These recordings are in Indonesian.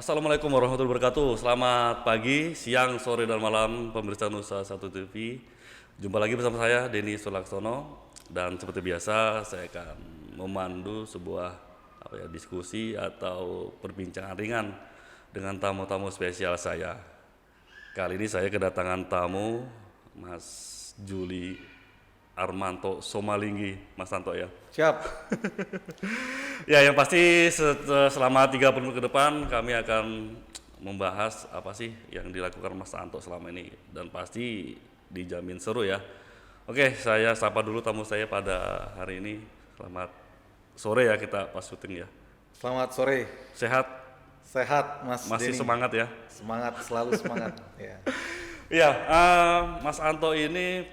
Assalamualaikum warahmatullahi wabarakatuh. Selamat pagi, siang, sore, dan malam pemirsa Nusa Satu TV. Jumpa lagi bersama saya Denny Sulaksono, dan seperti biasa saya akan memandu sebuah diskusi atau perbincangan ringan dengan tamu-tamu spesial saya. Kali ini saya kedatangan tamu Mas Juli Armanto Somalinggi, Mas Tanto ya. Siap. Ya, yang pasti selama 30 menit ke depan kami akan membahas apa sih yang dilakukan Mas Tanto selama ini, dan pasti dijamin seru ya. Oke, saya sapa dulu tamu saya pada hari ini. Selamat sore ya, kita pas syuting ya. Selamat sore. Sehat? Sehat Mas Masih Denny. semangat ya? Semangat, selalu semangat. Ya. Iya, Mas Anto ini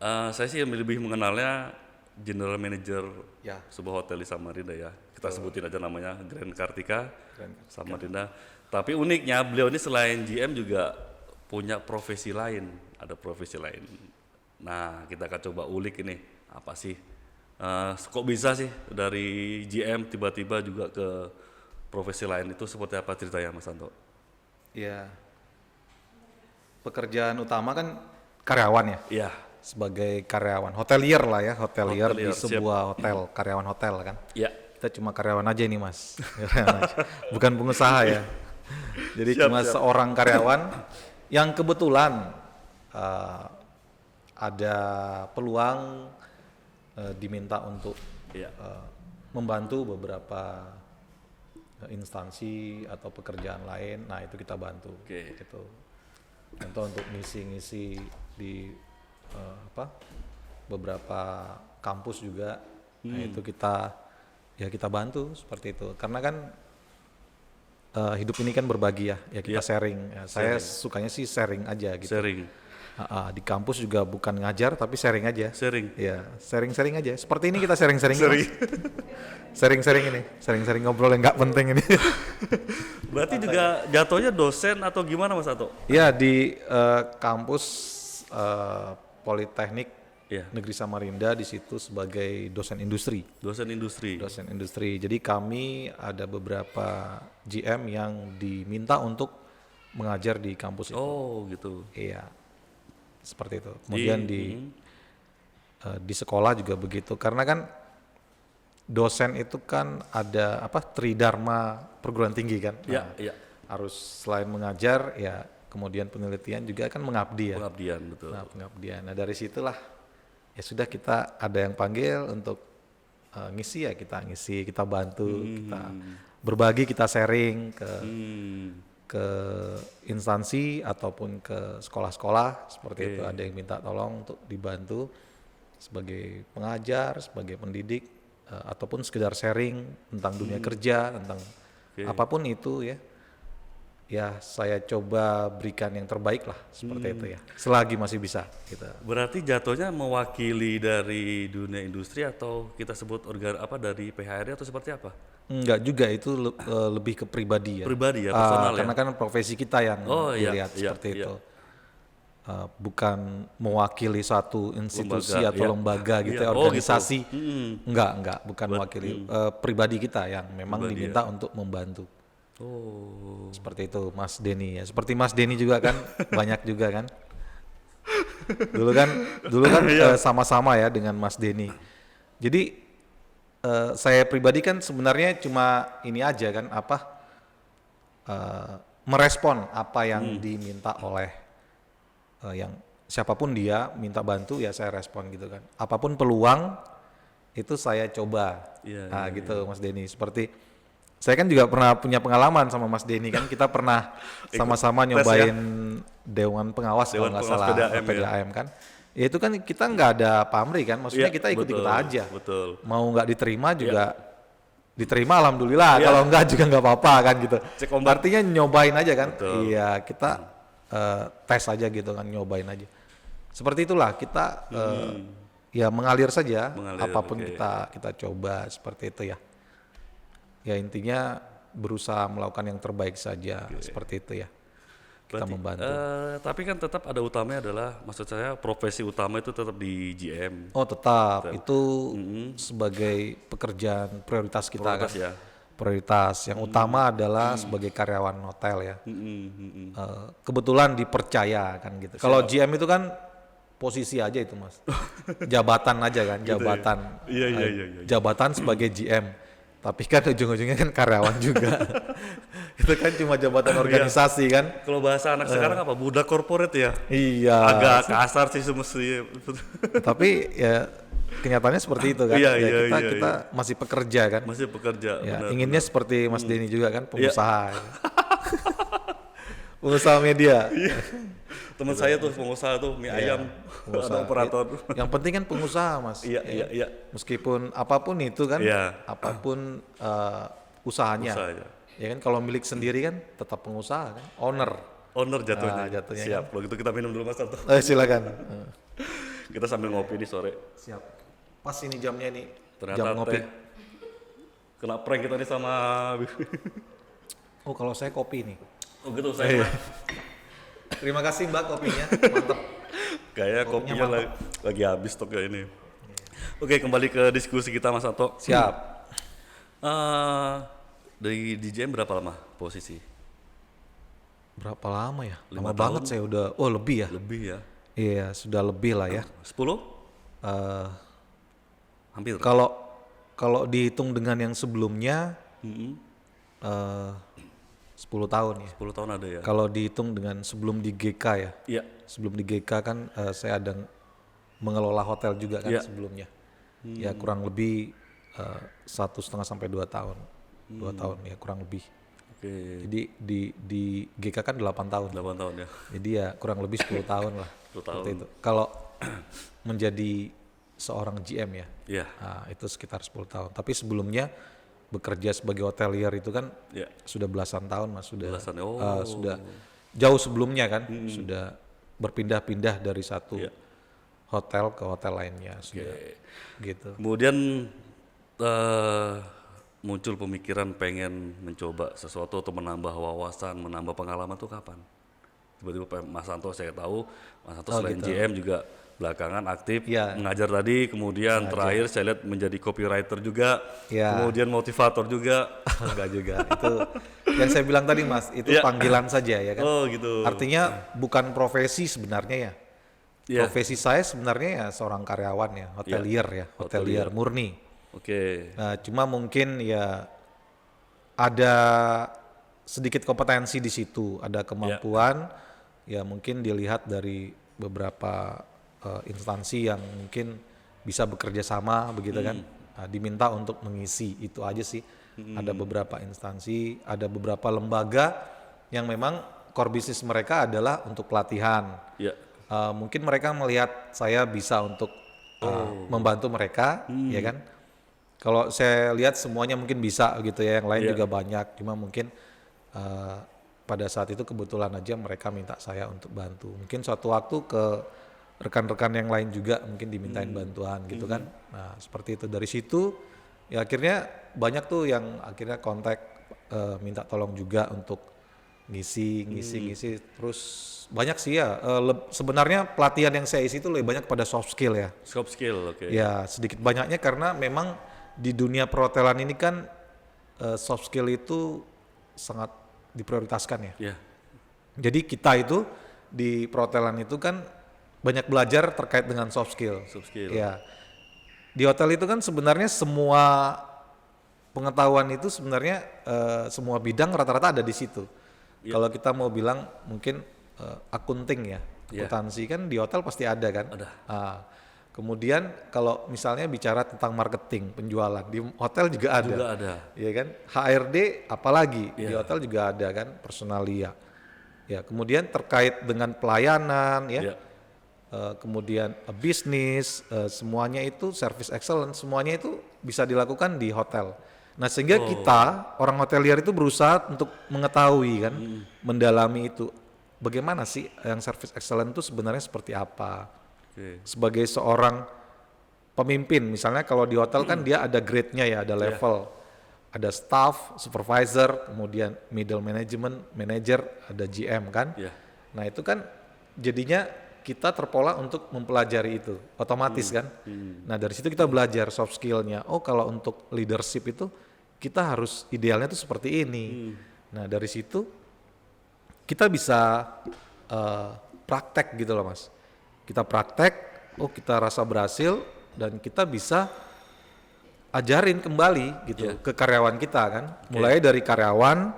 saya sih lebih mengenalnya General Manager Ya. sebuah hotel di Samarinda ya. Kita sebutin aja namanya Grand Kartika Grand Samarinda. Tapi uniknya beliau ini selain GM juga punya profesi lain, ada profesi lain. Nah, kita akan coba ulik ini apa sih? Kok bisa sih dari GM tiba-tiba juga ke profesi lain, itu seperti apa ceritanya Mas Anto? Ya. Pekerjaan utama kan karyawan ya. Iya. Sebagai karyawan, hotelier lah ya, hotelier di Hotelier, sebuah hotel, karyawan hotel kan. Iya. Kita cuma karyawan aja ini Mas. Karyawan aja. Bukan pengusaha ya. Jadi cuma seorang karyawan yang kebetulan ada peluang diminta untuk Iya. membantu beberapa instansi atau pekerjaan lain. Nah, itu kita bantu. Oke. Gitu. Contoh untuk ngisi-ngisi di beberapa kampus juga. Nah, itu kita bantu seperti itu. Karena kan hidup ini kan berbagi ya. Ya kita sharing. Ya, saya sukanya sih sharing aja gitu. Sharing. Di kampus juga bukan ngajar tapi sharing aja. Sharing. Ya, sharing-sharing aja. Seperti ini kita sharing-sharing. Sharing-sharing ini, sharing-sharing ngobrol yang nggak penting ini. Berarti juga jatuhnya dosen atau gimana Mas Ato? Ya, di kampus Politeknik Iya. Negeri Samarinda, di situ sebagai dosen industri. Dosen industri. Dosen industri. Jadi kami ada beberapa GM yang diminta untuk mengajar di kampus itu. Oh, gitu. Iya, seperti itu. Kemudian di sekolah juga begitu. Karena kan dosen itu kan ada tridharma perguruan tinggi kan. Iya, iya. Harus selain mengajar ya kemudian penelitian juga kan mengabdi ya. Pengabdian, betul. Nah, pengabdian. Nah, dari situlah ya sudah kita ada yang panggil untuk ngisi ya kita ngisi, kita bantu, kita berbagi, kita sharing ke instansi ataupun ke sekolah-sekolah seperti itu. Ada yang minta tolong untuk dibantu sebagai pengajar, sebagai pendidik, ataupun sekedar sharing tentang dunia kerja, tentang apapun itu ya. Ya saya coba berikan yang terbaik lah seperti itu ya. Selagi masih bisa gitu. Berarti jatuhnya mewakili dari dunia industri atau kita sebut dari PHRI atau seperti apa? Enggak juga, itu lebih ke pribadi ya. Pribadi ya, personal karena ya? kan profesi kita yang dilihat seperti itu. Bukan mewakili suatu institusi atau lembaga gitu ya, organisasi. Gitu. Enggak, bukan mewakili pribadi kita yang memang diminta untuk membantu. Oh. Seperti itu Mas Denny ya. Seperti Mas Denny juga kan banyak juga kan. Dulu kan sama-sama ya dengan Mas Denny. Jadi saya pribadi kan sebenarnya cuma ini aja kan merespon apa yang diminta oleh yang siapapun dia minta bantu ya saya respon gitu kan. Apapun peluang itu saya coba. Gitu Mas Denny. Seperti saya kan juga pernah punya pengalaman sama Mas Denny kan, kita pernah sama-sama nyobain Dewan Pengawas kalau nggak salah PDAM kan. Ya itu kan kita nggak ada pamrih kan, maksudnya kita ikut-ikut aja. Betul. Mau nggak diterima juga diterima alhamdulillah, kalau nggak juga nggak apa-apa kan gitu. Artinya nyobain aja kan. Iya, kita tes aja gitu kan, nyobain aja. Seperti itulah kita ya mengalir saja, apapun kita coba seperti itu ya. Ya intinya berusaha melakukan yang terbaik saja, seperti itu ya. Kita membantu. Tapi kan tetap ada utamanya adalah, maksud saya profesi utama itu tetap di GM. Oh tetap. Itu sebagai pekerjaan prioritas kita kan. Ya. prioritas. Yang utama adalah sebagai karyawan hotel ya. Kebetulan dipercaya kan gitu. Kalau GM itu kan posisi aja itu Mas, jabatan aja kan, jabatan, Iya, iya, iya, iya. jabatan sebagai GM. Tapi kan ujung-ujungnya kan karyawan juga. Itu kan cuma jabatan organisasi kan. Kalau bahasa anak sekarang apa? Budak korporat ya? Iya. Agak kasar sih semestinya. Tapi ya kenyataannya seperti itu kan. Iya, Ya, iya, kita iya, kita masih pekerja kan. Masih pekerja. Ya, benar, inginnya benar. seperti Mas Denny juga kan, pengusaha. Pengusaha media. Teman saya tuh pengusaha tuh mie ayam, pengusaha. ada operator. Yang penting kan pengusaha Mas. Iya, iya, iya. Meskipun apapun itu kan, Iya. apapun usahanya. Usahanya. Ya kan kalau milik sendiri kan tetap pengusaha kan, owner. Owner jatuhnya. Jatuhnya Siap. Kalau gitu kita minum dulu Mas Santo. Silakan. Kita sambil ngopi nih sore. Siap. Pas ini jamnya nih, Ternyata jam ngopi. teh. Kena prank kita nih sama. Oh kalau saya kopi nih. Oh gitu saya. Terima kasih Mbak kopinya, mantep. Kayak kopinya lagi habis stoknya ini. Oke, kembali ke diskusi kita Mas Santo. Siap. Dari DJM berapa lama posisi? Berapa lama ya? 5 Lama tahun? banget saya udah, oh lebih ya? Lebih ya. Iya sudah lebih lah ya. 10? Eh, Hampir. Kalau kalau dihitung dengan yang sebelumnya Mm-mm. 10 tahun ya. 10 tahun ada ya. Kalau dihitung dengan sebelum di GK ya. Iya. Sebelum di GK kan saya ada mengelola hotel juga kan Iya. sebelumnya. Ya kurang lebih 1,5 sampai 2 tahun. 2 tahun ya kurang lebih. Oke. Jadi di GK kan 8 tahun. 8 tahun ya. Jadi ya kurang lebih 10 tahun lah. 10 tahun. Seperti itu. Kalau menjadi seorang GM ya, Iya. itu sekitar 10 tahun. Tapi sebelumnya bekerja sebagai hotelier itu kan Iya. sudah belasan tahun Mas, Belasan. sudah jauh sebelumnya kan, sudah berpindah-pindah dari satu Iya. hotel ke hotel lainnya sudah gitu. Kemudian muncul pemikiran pengen mencoba sesuatu atau menambah wawasan, menambah pengalaman tuh kapan? Tiba-tiba Mas Santo saya tahu, Mas Santo selain gitu. GM juga belakangan aktif Iya. mengajar tadi, kemudian terakhir saya lihat menjadi copywriter juga, Iya. kemudian motivator juga. Enggak juga. Itu yang saya bilang tadi Mas, itu Iya. panggilan saja ya kan. Oh gitu. Artinya bukan profesi sebenarnya ya. Iya. Profesi saya sebenarnya ya seorang karyawan ya, hotelier ya, hotelier murni. Oke. Nah, cuma mungkin ya ada sedikit kompetensi di situ, ada kemampuan ya mungkin dilihat dari beberapa instansi yang mungkin bisa bekerja sama begitu kan. Nah, diminta untuk mengisi itu aja sih. Ada beberapa instansi, ada beberapa lembaga yang memang core bisnis mereka adalah untuk pelatihan. Ya. Mungkin mereka melihat saya bisa untuk membantu mereka, ya kan? Kalau saya lihat semuanya mungkin bisa gitu ya, yang lain juga banyak. Cuma mungkin pada saat itu kebetulan aja mereka minta saya untuk bantu. Mungkin suatu waktu ke rekan-rekan yang lain juga mungkin dimintain bantuan gitu kan. Nah seperti itu, dari situ ya akhirnya banyak tuh yang akhirnya kontak minta tolong juga untuk ngisi terus banyak sih ya. Sebenarnya pelatihan yang saya isi itu lebih banyak pada soft skill ya. Soft skill, oke. Ya sedikit banyaknya karena memang di dunia perhotelan ini kan soft skill itu sangat diprioritaskan ya. Ya. Jadi kita itu di perhotelan itu kan banyak belajar terkait dengan soft skill. Soft skill. Ya. Di hotel itu kan sebenarnya semua pengetahuan itu sebenarnya semua bidang rata-rata ada di situ. Kalau kita mau bilang mungkin akunting ya, akuntansi kan di hotel pasti ada kan. Ada. Kemudian kalau misalnya bicara tentang marketing, penjualan di hotel juga ada. Juga ada. Ya kan? HRD apalagi di hotel juga ada kan, personalia. Ya, kemudian terkait dengan pelayanan ya. Ya. Kemudian bisnis, semuanya itu service excellence, semuanya itu bisa dilakukan di hotel. Nah, sehingga kita orang hotelier itu berusaha untuk mengetahui kan, mendalami itu. Bagaimana sih yang service excellence itu sebenarnya seperti apa? Oke. Sebagai seorang pemimpin, misalnya kalau di hotel kan dia ada grade-nya ya, ada level. Ada staff, supervisor, kemudian middle management, manager, ada GM kan. Ya. Nah itu kan jadinya kita terpola untuk mempelajari itu, otomatis kan. Nah dari situ kita belajar soft skill-nya. Oh kalau untuk leadership itu kita harus idealnya tuh seperti ini. Nah dari situ kita bisa praktek gitu loh Mas. Kita praktek, oh kita rasa berhasil dan kita bisa ajarin kembali gitu ke karyawan kita kan. Mulai dari karyawan,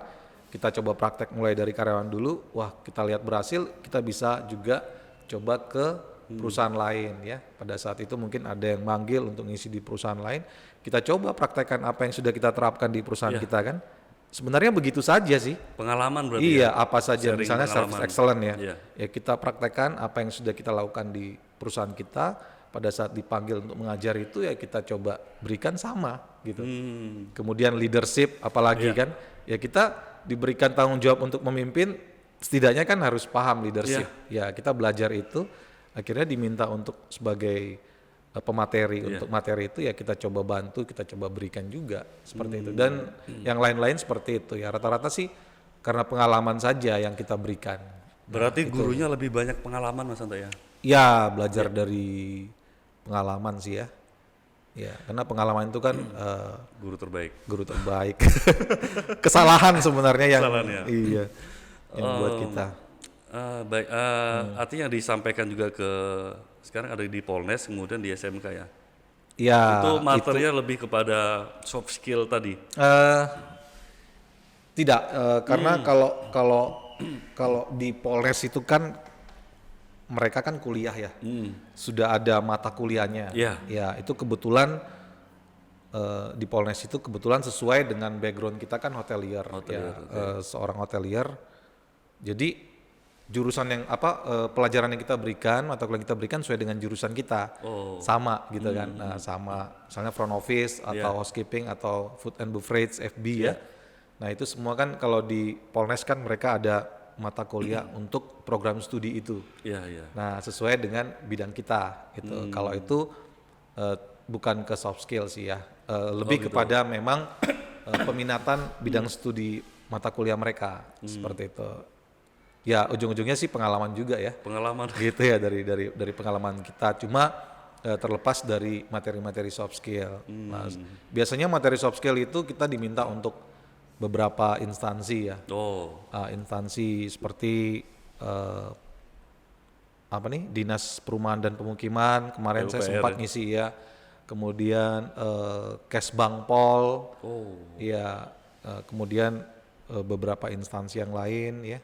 kita coba praktek mulai dari karyawan dulu, wah kita lihat berhasil, kita bisa juga coba ke perusahaan lain ya. Pada saat itu mungkin ada yang manggil untuk ngisi di perusahaan lain, kita coba praktekkan apa yang sudah kita terapkan di perusahaan kita kan. Sebenarnya begitu saja sih. Pengalaman berarti Iya, apa saja Sharing misalnya service pengalaman. excellent ya. Iya. Ya kita praktekkan apa yang sudah kita lakukan di perusahaan kita, pada saat dipanggil untuk mengajar itu ya kita coba berikan sama gitu. Kemudian leadership apalagi kan, ya kita diberikan tanggung jawab untuk memimpin, setidaknya kan harus paham leadership. Ya kita belajar itu, akhirnya diminta untuk sebagai pemateri untuk materi itu ya kita coba bantu, kita coba berikan juga seperti itu. Dan yang lain-lain seperti itu ya, rata-rata sih karena pengalaman saja yang kita berikan. Berarti gurunya lebih banyak pengalaman Mas Santo ya? Ya belajar dari pengalaman sih ya. Ya karena pengalaman itu kan Guru terbaik. guru terbaik. Kesalahan sebenarnya yang Kesalahan, ya. iya yang buat kita. Baik, artinya disampaikan juga ke sekarang ada di Polnes kemudian di SMK ya. Ya Itu materinya lebih kepada soft skill tadi. tidak karena kalau di Polres itu kan mereka kan kuliah ya. Sudah ada mata kuliahnya. Iya. Ya, itu kebetulan di Polnes itu kebetulan sesuai dengan background kita kan hotelier. Ya, seorang hotelier. Jadi jurusan yang pelajaran yang kita berikan, mata kuliah yang kita berikan sesuai dengan jurusan kita. Sama gitu kan. Nah, sama misalnya front office atau housekeeping atau food and beverage FB ya. Nah, itu semua kan kalau di Polnes kan mereka ada mata kuliah untuk program studi itu. Iya, iya. Nah, sesuai dengan bidang kita gitu. Kalau itu bukan ke soft skill sih ya. Lebih kepada memang peminatan bidang studi mata kuliah mereka seperti itu. Ya, ujung-ujungnya sih pengalaman juga ya. Pengalaman. Gitu ya dari pengalaman kita. Cuma terlepas dari materi-materi soft skill. Nah, biasanya materi soft skill itu kita diminta untuk beberapa instansi ya. Instansi seperti Dinas Perumahan dan Pemukiman kemarin saya sempat ngisi ya. Kemudian Kesbangpol, ya, kemudian beberapa instansi yang lain ya.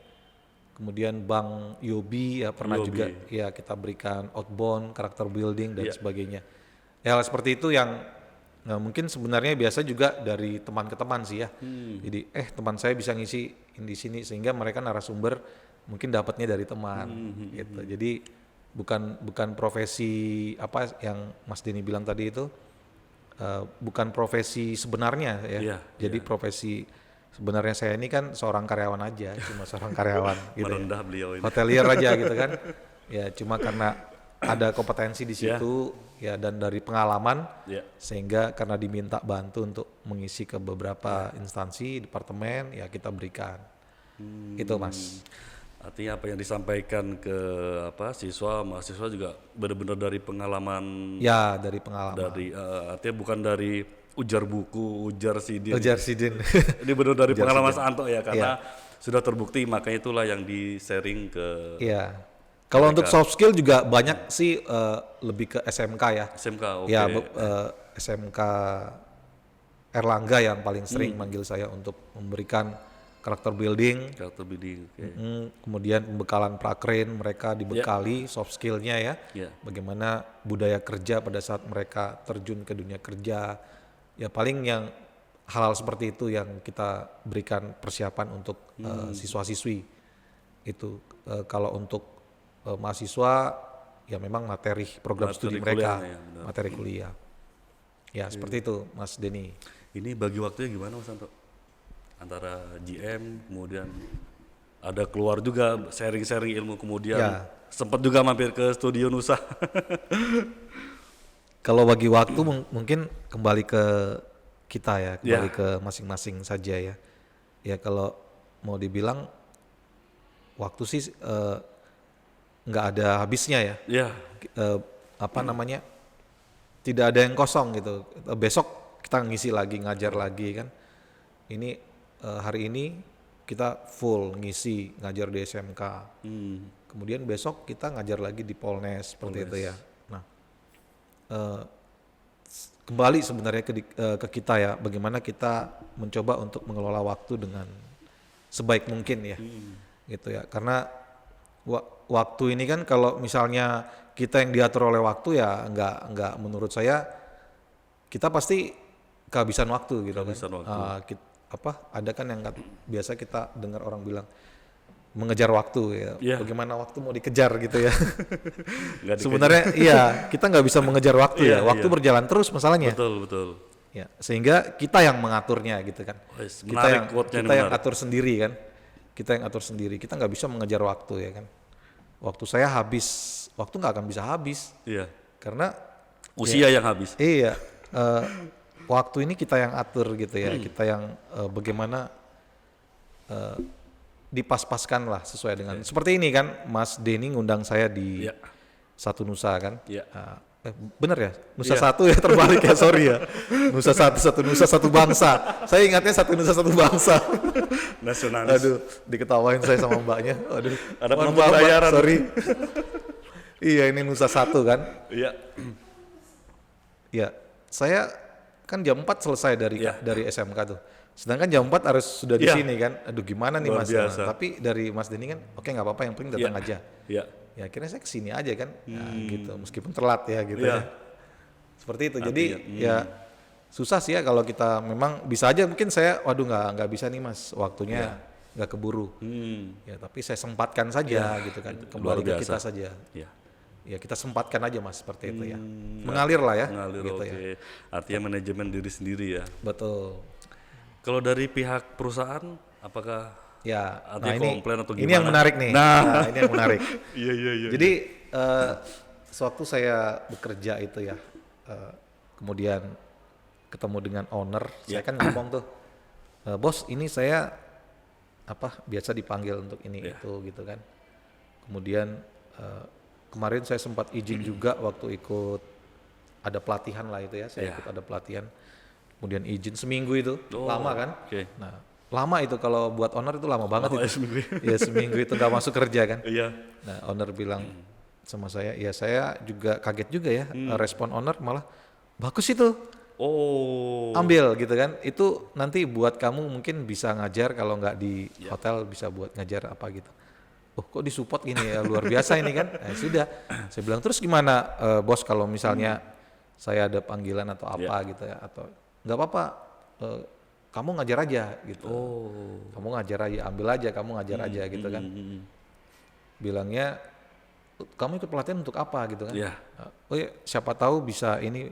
Kemudian Bank Yobi ya pernah juga ya kita berikan outbound, karakter building dan sebagainya. Ya seperti itu yang mungkin sebenarnya biasa juga dari teman ke teman sih ya. Jadi teman saya bisa ngisi di sini sehingga mereka narasumber mungkin dapatnya dari teman gitu. Jadi bukan profesi apa yang Mas Denny bilang tadi itu bukan profesi sebenarnya ya. Jadi profesi sebenarnya saya ini kan seorang karyawan aja, cuma seorang karyawan gitu. Merendah beliau ini. Hotelier aja gitu kan. Ya cuma karena ada kompetensi di situ ya dan dari pengalaman sehingga karena diminta bantu untuk mengisi ke beberapa instansi, departemen ya kita berikan. Itu Mas. Artinya apa yang disampaikan ke mahasiswa juga benar-benar dari pengalaman. Ya, dari pengalaman. Artinya bukan dari ujar buku, ujar sidin. Ini benar dari pengalaman Mas Anto ya, karena sudah terbukti, makanya itulah yang di-sharing ke. Iya. Kalau untuk soft skill juga banyak sih lebih ke SMK ya. SMK, oke. Ya, SMK Erlangga yang paling sering manggil saya untuk memberikan karakter building. Karakter building, oke. Kemudian pembekalan prakreen, mereka dibekali soft skillnya ya. Bagaimana budaya kerja pada saat mereka terjun ke dunia kerja. Ya paling yang hal-hal seperti itu yang kita berikan persiapan untuk siswa-siswi. Itu kalau untuk mahasiswa ya memang materi program studi mereka, materi kuliah. Ya seperti itu Mas Denny. Ini bagi waktunya gimana Mas Anto? Antara GM kemudian ada keluar juga sharing-sharing ilmu kemudian sempat juga mampir ke Studio Nusa. Kalau bagi waktu mungkin kembali ke kita ya, kembali ke masing-masing saja ya. Ya kalau mau dibilang waktu sih nggak ada habisnya ya. Tidak ada yang kosong gitu. Besok kita ngisi lagi, ngajar lagi kan. ini hari ini kita full ngisi ngajar di SMK. Kemudian besok kita ngajar lagi di Polnes seperti itu ya. Nah, kembali sebenarnya ke kita ya, bagaimana kita mencoba untuk mengelola waktu dengan sebaik mungkin ya, gitu ya. Karena waktu ini kan kalau misalnya kita yang diatur oleh waktu ya nggak menurut saya kita pasti kehabisan waktu gitu Kehabisan kan. waktu. Ada kan yang biasa kita dengar orang bilang mengejar waktu ya. Iya. Bagaimana waktu mau dikejar gitu ya. Nggak dikejar. Sebenarnya iya, kita nggak bisa mengejar waktu Iya, ya. Waktu iya. berjalan terus masalahnya. Betul. Ya, sehingga kita yang mengaturnya gitu kan. Wes, Kita menarik yang quote-nya kita nih, yang menarik. atur sendiri kan. Kita yang atur sendiri. Kita nggak bisa mengejar waktu ya kan. Waktu saya habis, waktu nggak akan bisa habis Iya. karena Usia yang habis. iya waktu ini kita yang atur gitu ya. Kita yang bagaimana dipas-paskan lah sesuai dengan seperti ini kan. Mas Denny ngundang saya di Iya. Satu Nusa kan. Iya. Bener ya? Nusa Iya. satu ya, terbalik ya, sorry ya. Nusa satu Nusa satu bangsa. Saya ingatnya Satu Nusa satu bangsa. Nasionalis. Aduh, diketawain saya sama mbaknya. Aduh, Ada mohon penonton maaf, Mbak, bayaran. sorry. Iya, ini Nusa satu kan. Iya. Ya, saya kan jam 4 selesai Iya. dari SMK tuh. Sedangkan jam 4 harus sudah di Iya. sini kan. Aduh, gimana nih Luar Mas? biasa. Tapi dari Mas Denny kan, oke nggak apa-apa, yang penting datang aja. Iya. Ya akhirnya saya kesini aja kan, nah, gitu. Meskipun telat ya gitu Iya. ya. Seperti itu. Jadi ya susah sih ya kalau kita memang bisa aja mungkin saya, waduh nggak bisa nih Mas, waktunya nggak keburu. Ya tapi saya sempatkan saja gitu kan. Kembali luar ke kita biasa. saja. Iya. Ya kita sempatkan aja Mas seperti itu ya. Mengalir lah ya. Ngalir, gitu oke. ya. Artinya manajemen diri sendiri ya. Betul. Kalau dari pihak perusahaan, apakah Ya, artinya komplain atau ini yang gimana? menarik nih. Nah. Ini yang menarik. Iya. Jadi sewaktu saya bekerja itu ya, kemudian ketemu dengan owner, saya kan ngomong tuh, bos ini saya biasa dipanggil untuk ini itu gitu kan. Kemudian kemarin saya sempat izin juga waktu ikut ada pelatihan lah itu ya, saya ikut ada pelatihan. Kemudian izin seminggu itu, lama kan? Oke. Nah, lama itu kalau buat owner itu lama banget Lama itu. ya seminggu. Ya seminggu itu nggak masuk kerja kan. Iya. Nah owner bilang sama saya, ya saya juga kaget juga ya, respon owner malah bagus itu, Oh. ambil gitu kan. Itu nanti buat kamu mungkin bisa ngajar, kalau nggak di hotel bisa buat ngajar apa gitu. Oh kok disupport gini ya, luar biasa ini kan. Nah, sudah, saya bilang terus gimana bos kalau misalnya saya ada panggilan atau apa gitu ya, atau nggak apa-apa, kamu ngajar aja gitu. Kamu ngajar aja, ambil aja, kamu ngajar aja gitu kan. Bilangnya, kamu ikut pelatihan untuk apa gitu kan. Iya. Oh ya siapa tahu bisa ini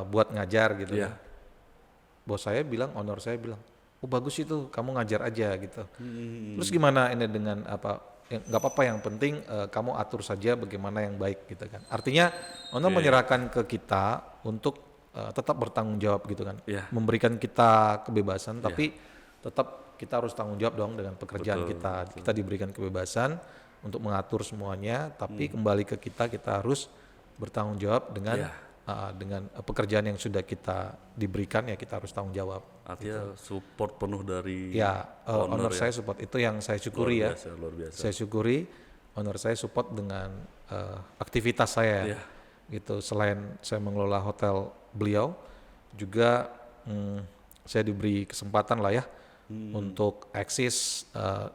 buat ngajar gitu kan. Bos saya bilang, owner saya bilang, oh bagus itu, kamu ngajar aja gitu. Terus gimana ini dengan apa, nggak apa-apa, yang penting kamu atur saja bagaimana yang baik gitu kan. Artinya owner menyerahkan ke kita untuk tetap bertanggung jawab gitu kan. Memberikan kita kebebasan, tapi tetap kita harus tanggung jawab dong dengan pekerjaan kita. Kita diberikan kebebasan untuk mengatur semuanya, tapi kembali ke kita harus bertanggung jawab dengan pekerjaan yang sudah kita diberikan, ya kita harus tanggung jawab. Artinya support penuh dari owner saya support, itu yang saya syukuri ya. Luar biasa. Saya syukuri owner saya support dengan aktivitas saya gitu. Selain saya mengelola hotel beliau, juga saya diberi kesempatan lah ya untuk eksis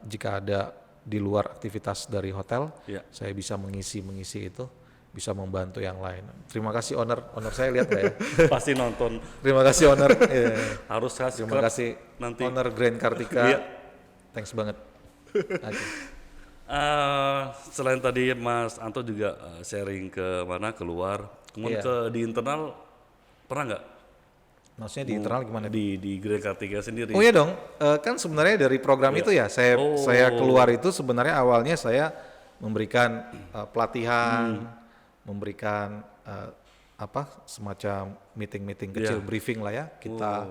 jika ada di luar aktivitas dari hotel, saya bisa mengisi itu, bisa membantu yang lain. Terima kasih owner saya lihat nggak ya? Pasti nonton. Terima kasih owner. Harus kasih. Terima kasih nanti. owner Grand Kartika. Thanks banget. Okay. Selain tadi Mas Anto juga sharing ke mana, keluar, kemudian ke di internal pernah nggak? Maksudnya di internal gimana? Di Grand Kartika sendiri. Oh iya dong, kan sebenarnya dari program itu ya, saya keluar itu sebenarnya awalnya saya memberikan pelatihan, memberikan semacam meeting kecil, briefing lah ya. Kita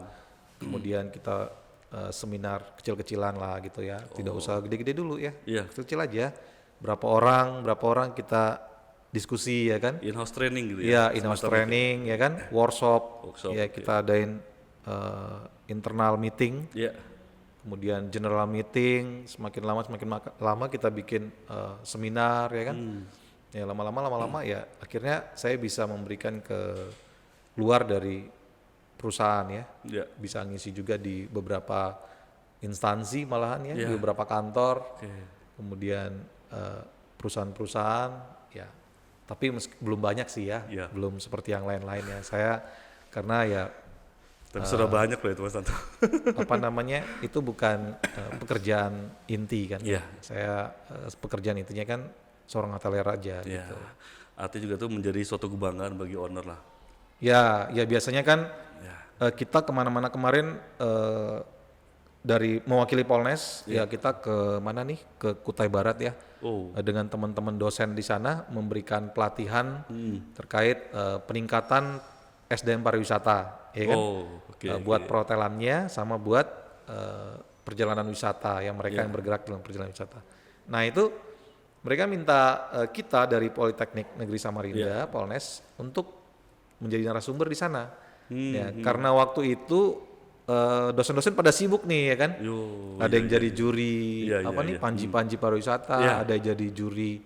kemudian kita seminar kecil-kecilan lah gitu ya, tidak usah gede-gede dulu ya, kecil-kecil aja. Berapa orang kita diskusi ya kan? In-house training gitu ya? Iya, in-house training ya kan, workshop. Ya kita adain internal meeting, Iya. kemudian general meeting, semakin lama kita bikin seminar ya kan. Ya lama-lama ya akhirnya saya bisa memberikan ke luar dari perusahaan ya. Iya. Bisa ngisi juga di beberapa instansi malahan ya, Iya. di beberapa kantor. Oke. Kemudian perusahaan-perusahaan ya. Tapi belum banyak sih ya, Iya. belum seperti yang lain-lain ya. Saya karena ya Tapi sudah banyak loh itu Mas Tanto. apa namanya itu bukan pekerjaan inti kan. Iya. Saya pekerjaan intinya kan seorang hotelier aja Iya. gitu. Artinya juga itu menjadi suatu kebanggaan bagi owner lah. Ya biasanya kan Ya. kita kemana-mana kemarin dari mewakili Polnes ya kita ke mana nih ke Kutai Barat ya. Oh. Dengan teman-teman dosen di sana memberikan pelatihan terkait peningkatan SDM pariwisata ya kan. Oh, oke. Buat perhotelannya sama buat perjalanan wisata yang mereka yang bergerak dalam perjalanan wisata. Nah itu mereka minta kita dari Politeknik Negeri Samarinda, Polnes, untuk menjadi narasumber di sana. Ya, karena waktu itu dosen-dosen pada sibuk nih ya kan. Yo. Ada yang jadi juri Iya, apa iya, nih iya. panji-panji pariwisata, Iya. ada yang jadi juri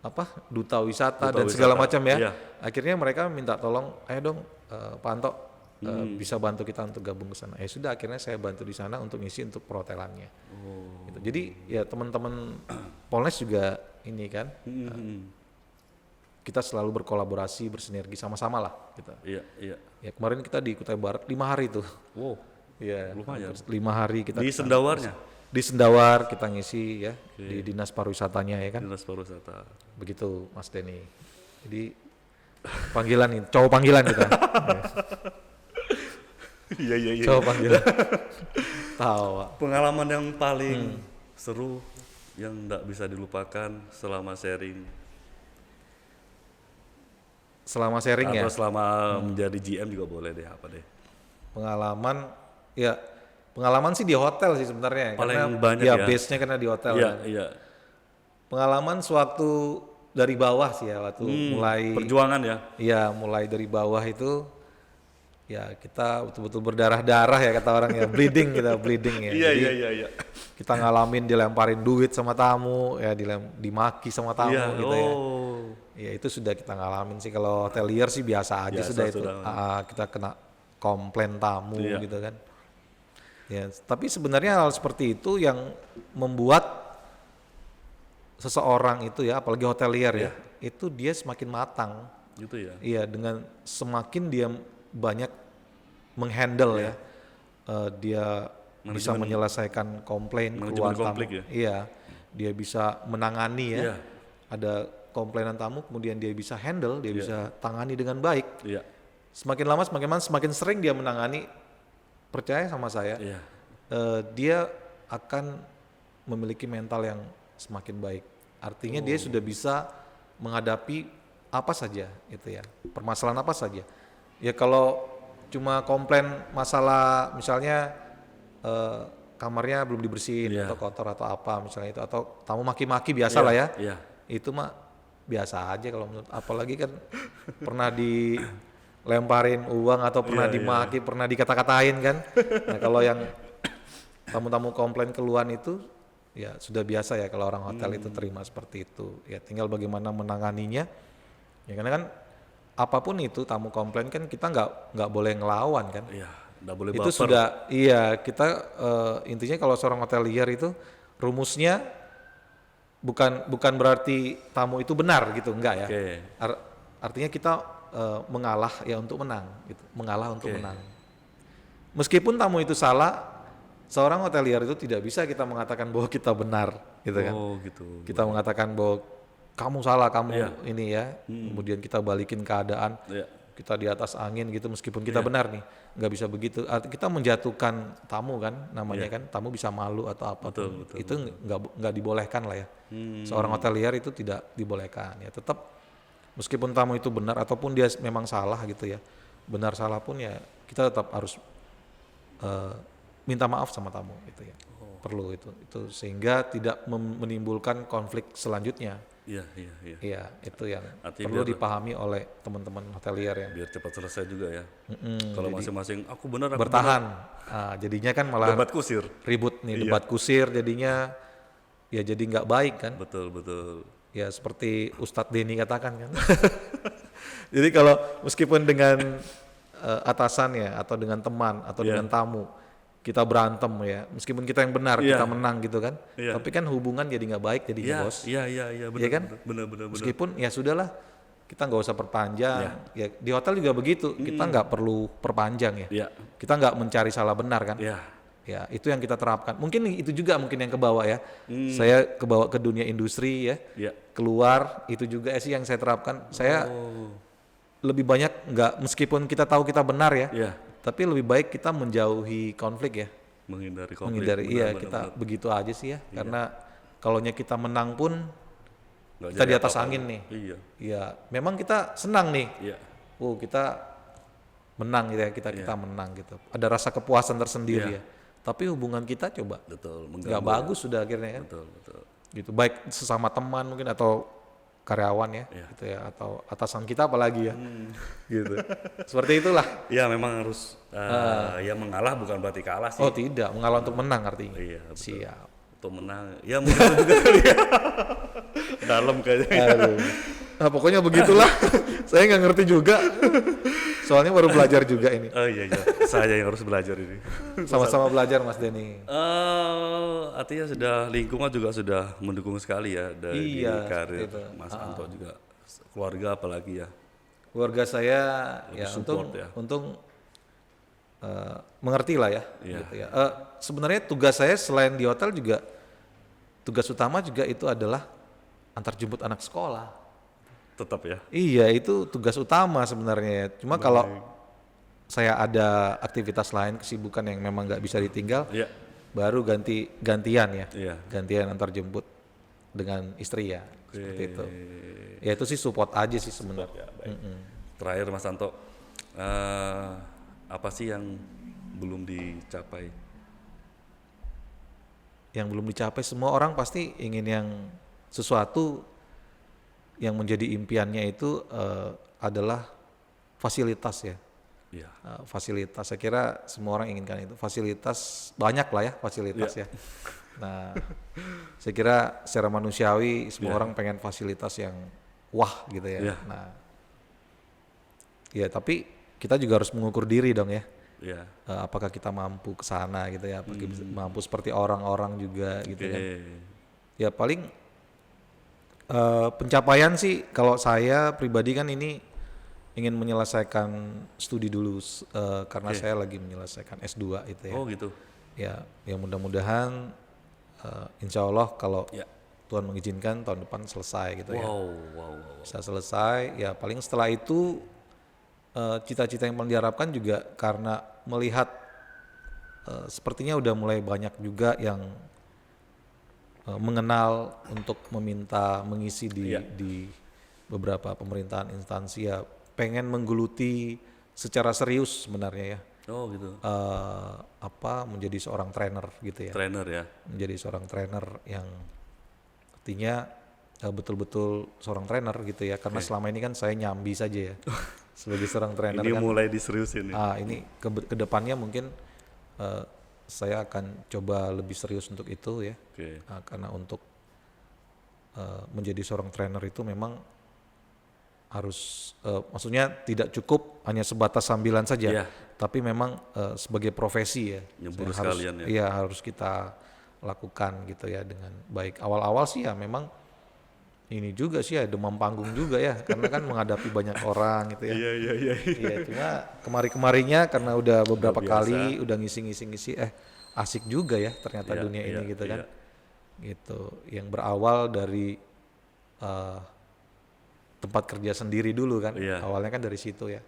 apa duta wisata Duta dan segala wisata, macam ya. iya. Akhirnya mereka minta tolong, ayo dong Pak Anto bisa bantu kita untuk gabung ke sana. Ya sudah akhirnya saya bantu di sana untuk ngisi untuk perhotelannya. Gitu. Jadi ya teman-teman Polnes juga ini kan kita selalu berkolaborasi bersinergi sama-sama lah kita. Iya, iya. Ya kemarin kita di Kutai Barat 5 hari tuh. Wow. Iya, Lumayan. 5 hari kita Di kesana. Sendawarnya. Di Sendawar kita ngisi ya di dinas pariwisatanya ya kan. Dinas Pariwisata. Begitu Mas Denny. Jadi panggilan ini, cowok panggilan kita. Iya, iya, iya. Cowok panggilan. Tawa. Pengalaman yang paling seru yang enggak bisa dilupakan selama sharing Selama sharing ya, atau selama menjadi GM juga boleh deh, apa deh. pengalaman sih di hotel sih sebenarnya. Paling karena banyak ya ya. base-nya karena di hotel. Iya, kan. iya. Pengalaman sewaktu dari bawah sih ya, waktu mulai Perjuangan ya. ya mulai dari bawah itu ya kita betul-betul berdarah-darah ya kata orang ya, bleeding ya. Iya, Jadi iya, iya, iya. kita ngalamin dilemparin duit sama tamu ya, dimaki sama tamu Iya, gitu ya. oh. Ya itu sudah kita ngalamin sih. Kalau hotelier sih biasa aja Biasa sudah itu. sudah. Kita kena komplain tamu Iya. gitu kan. Ya, tapi sebenarnya hal seperti itu yang membuat seseorang itu ya, apalagi hotelier ya, itu dia semakin matang. Gitu ya. Iya, dengan semakin dia banyak menghandle ya, dia bisa menyelesaikan komplain manajemen keluhan tamu. konflik ya? Iya, dia bisa menangani ya. Iya. Ada komplainan tamu, kemudian dia bisa handle, dia bisa tangani dengan baik. Iya. Semakin lama, semakin sering dia menangani, percaya sama saya, Iya. dia akan memiliki mental yang semakin baik. Artinya dia sudah bisa menghadapi apa saja itu ya, permasalahan apa saja. Ya kalau cuma komplain masalah misalnya kamarnya belum dibersihin atau kotor atau apa misalnya itu, atau tamu maki-maki biasa lah ya. Iya. Itu mah biasa aja kalau menurut, apalagi kan pernah dilemparin uang atau pernah dimaki, pernah dikata-katain kan. Nah kalau yang tamu-tamu komplain keluhan itu ya sudah biasa ya kalau orang hotel itu terima seperti itu. Ya tinggal bagaimana menanganinya. Ya karena kan apapun itu tamu komplain kan kita nggak boleh ngelawan kan. Iya, enggak boleh Itu baper. sudah kita intinya kalau seorang hotelier itu rumusnya bukan berarti tamu itu benar gitu, enggak ya. Oke. Artinya kita mengalah ya untuk menang gitu, mengalah untuk menang. Meskipun tamu itu salah, seorang hotelier itu tidak bisa kita mengatakan bahwa kita benar gitu kan. Oh, gitu. Kita mengatakan bahwa kamu salah, kamu ini ya. Kemudian kita balikin keadaan. Iya. Kita di atas angin gitu meskipun kita benar nih, nggak bisa begitu. Kita menjatuhkan tamu kan, namanya kan tamu bisa malu atau apa. Betul, Itu nggak dibolehkan lah ya. Seorang hotelier itu tidak dibolehkan ya. Tetap meskipun tamu itu benar ataupun dia memang salah gitu ya, benar salah pun ya kita tetap harus minta maaf sama tamu gitu ya. Perlu itu sehingga tidak menimbulkan konflik selanjutnya. Iya, iya, iya. Iya, itu yang Artinya perlu biar dipahami oleh teman-teman hotelier ya. biar cepat selesai juga ya. Mm-mm, Kalau jadi masing-masing aku benar, aku bertahan. Jadinya kan malah debat kusir. ribut nih, Iya. debat kusir jadinya ya jadi nggak baik kan. Betul, betul. Ya seperti Ustadz Denny katakan kan. Jadi kalau meskipun dengan atasan ya atau dengan teman atau Iya. dengan tamu kita berantem ya, meskipun kita yang benar Iya. kita menang gitu kan, Iya. tapi kan hubungan jadi nggak baik jadinya Iya, bos. iya, iya, iya, benar, Iya kan? benar, benar, benar. Meskipun ya sudahlah kita nggak usah perpanjang. Ya di hotel juga begitu, kita nggak perlu perpanjang ya. Iya, Kita nggak mencari salah benar kan. iya, Ya itu yang kita terapkan. Mungkin itu juga mungkin yang kebawa ya. Saya kebawa ke dunia industri ya. iya. Keluar itu juga sih yang saya terapkan. Saya Oh, lebih banyak nggak, meskipun kita tahu kita benar ya, iya, tapi lebih baik kita menjauhi konflik ya. menghindari konflik. Menghindari, benar, iya benar, kita benar. begitu aja sih ya. Karena kalaunya kita menang pun Nggak kita jadi di atas apa-apa. angin nih. Iya, Ya memang kita senang nih. iya, Kita menang gitu ya, kita menang gitu. Ada rasa kepuasan tersendiri ya. Tapi hubungan kita coba betul. nggak Mengganggu. bagus sudah akhirnya kan. Betul, betul. Gitu. Baik sesama teman mungkin atau karyawan ya, gitu ya, atau atasan kita apalagi ya. Gitu. Seperti itulah. Ya memang harus ya mengalah bukan berarti kalah sih. Oh tidak, mengalah untuk menang artinya. Iya, betul. Siap. Untuk menang. Ya mungkin itu juga kali ya. Dalam kayaknya. Aduh. Nah pokoknya begitulah. Saya nggak ngerti juga. Soalnya baru belajar juga ini. Oh iya, iya. Saya yang harus belajar ini. Sama-sama belajar Mas Denny. Artinya sudah lingkungan juga sudah mendukung sekali ya dari Iya, karir seperti itu. Mas Anto juga, keluarga apalagi ya. Keluarga saya ya support ya. untung mengerti lah ya. Iya. Gitu ya. Sebenarnya tugas saya selain di hotel juga tugas utama juga itu adalah antar jemput anak sekolah. Tetap ya. Iya itu tugas utama sebenarnya. Cuma kalau saya ada aktivitas lain, kesibukan yang memang nggak bisa ditinggal, Iya. baru gantian ya. Iya. Gantian antar jemput dengan istri ya. Seperti itu. Ya itu sih support aja sih sebenarnya. Ya, baik. Terakhir Mas Anto, apa sih yang belum dicapai? Yang belum dicapai, semua orang pasti ingin yang sesuatu yang menjadi impiannya itu adalah fasilitas ya. Iya. Fasilitas, saya kira semua orang inginkan itu. Fasilitas banyak lah ya fasilitas ya. Nah, saya kira secara manusiawi semua orang pengen fasilitas yang wah gitu ya. Iya. Nah, ya tapi kita juga harus mengukur diri dong ya. Iya. Apakah kita mampu ke sana gitu ya? Apakah mampu seperti orang-orang juga gitu Oke. kan? Ya paling pencapaian sih kalau saya pribadi kan ini ingin menyelesaikan studi dulu karena saya lagi menyelesaikan S2 itu ya. Oh gitu. Ya mudah-mudahan insya Allah kalau Ya. Tuhan mengizinkan tahun depan selesai gitu ya. Wow, wow, wow. Bisa selesai ya paling setelah itu cita-cita yang paling diharapkan juga karena melihat sepertinya udah mulai banyak juga yang mengenal untuk meminta mengisi di beberapa pemerintahan instansi ya pengen menggeluti secara serius sebenarnya ya Oh gitu. menjadi seorang trainer gitu ya, Trainer ya. menjadi seorang trainer yang artinya betul-betul seorang trainer gitu ya karena selama ini kan saya nyambi saja ya sebagai seorang trainer Ini kan mulai diseriusin ya. ini ke depannya mungkin saya akan coba lebih serius untuk itu ya. Oke. Karena untuk menjadi seorang trainer itu memang harus maksudnya tidak cukup hanya sebatas sambilan saja, Iya. tapi memang sebagai profesi ya. Nyebur Harus, sekalian ya. iya harus kita lakukan gitu ya dengan baik. Awal-awal sih ya memang ini juga sih ya demam panggung juga ya karena kan menghadapi banyak orang gitu ya. Iya, iya, iya. Iya cuma kemari-kemarinya karena udah beberapa biasa. kali udah ngisi asik juga ya ternyata Iya, dunia iya, ini gitu kan. iya. Gitu yang berawal dari tempat kerja sendiri dulu kan. Iya. Awalnya kan dari situ ya.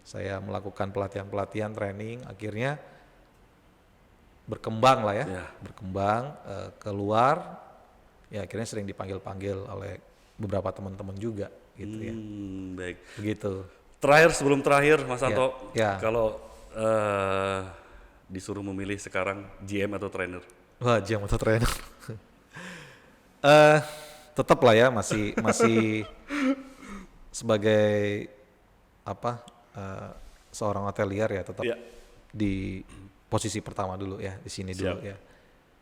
Saya melakukan pelatihan training akhirnya berkembang lah ya. Iya. Berkembang keluar ya akhirnya sering dipanggil-panggil oleh beberapa teman-teman juga gitu ya. Baik. Begitu. Terakhir sebelum terakhir Mas Ya, Anto, ya. kalau disuruh memilih sekarang GM atau trainer? Wah, jam atau trainer. tetap lah ya masih masih sebagai apa seorang hotelier ya tetap Iya. di posisi pertama dulu ya di sini dulu Siap. ya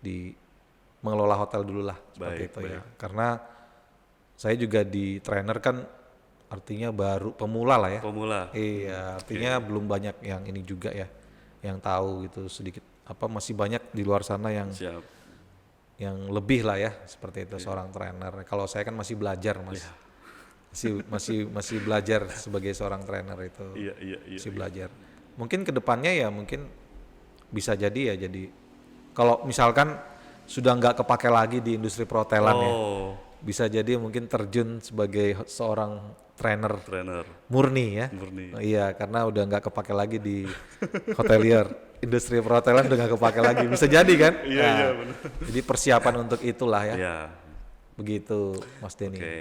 di mengelola hotel dulu lah seperti Baik, itu ya baik. karena saya juga di trainer kan artinya baru pemula lah ya. Pemula. Iya, artinya belum banyak yang ini juga ya, yang tahu gitu sedikit apa masih banyak di luar sana Siap. yang lebih lah ya seperti itu seorang trainer. Kalau saya kan masih belajar mas, masih belajar sebagai seorang trainer itu, Iya, iya, iya. masih belajar. Mungkin kedepannya ya mungkin bisa jadi ya jadi kalau misalkan sudah nggak kepake lagi di industri perhotelan ya, Oh, bisa jadi mungkin terjun sebagai seorang trainer trainer murni ya. murni. Iya, karena udah nggak kepake lagi di hotelier. Industri perhotelan udah nggak kepake lagi. Bisa jadi kan? Iya, Nah, iya, benar. jadi persiapan untuk itulah ya. Iya. Begitu, Mas Denny. Oke,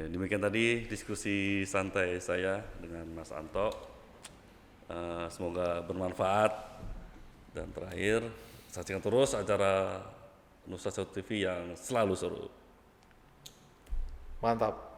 demikian tadi diskusi santai saya dengan Mas Anto. Semoga bermanfaat. Dan terakhir, saksikan terus acara Nusa Satu TV yang selalu seru. Mantap.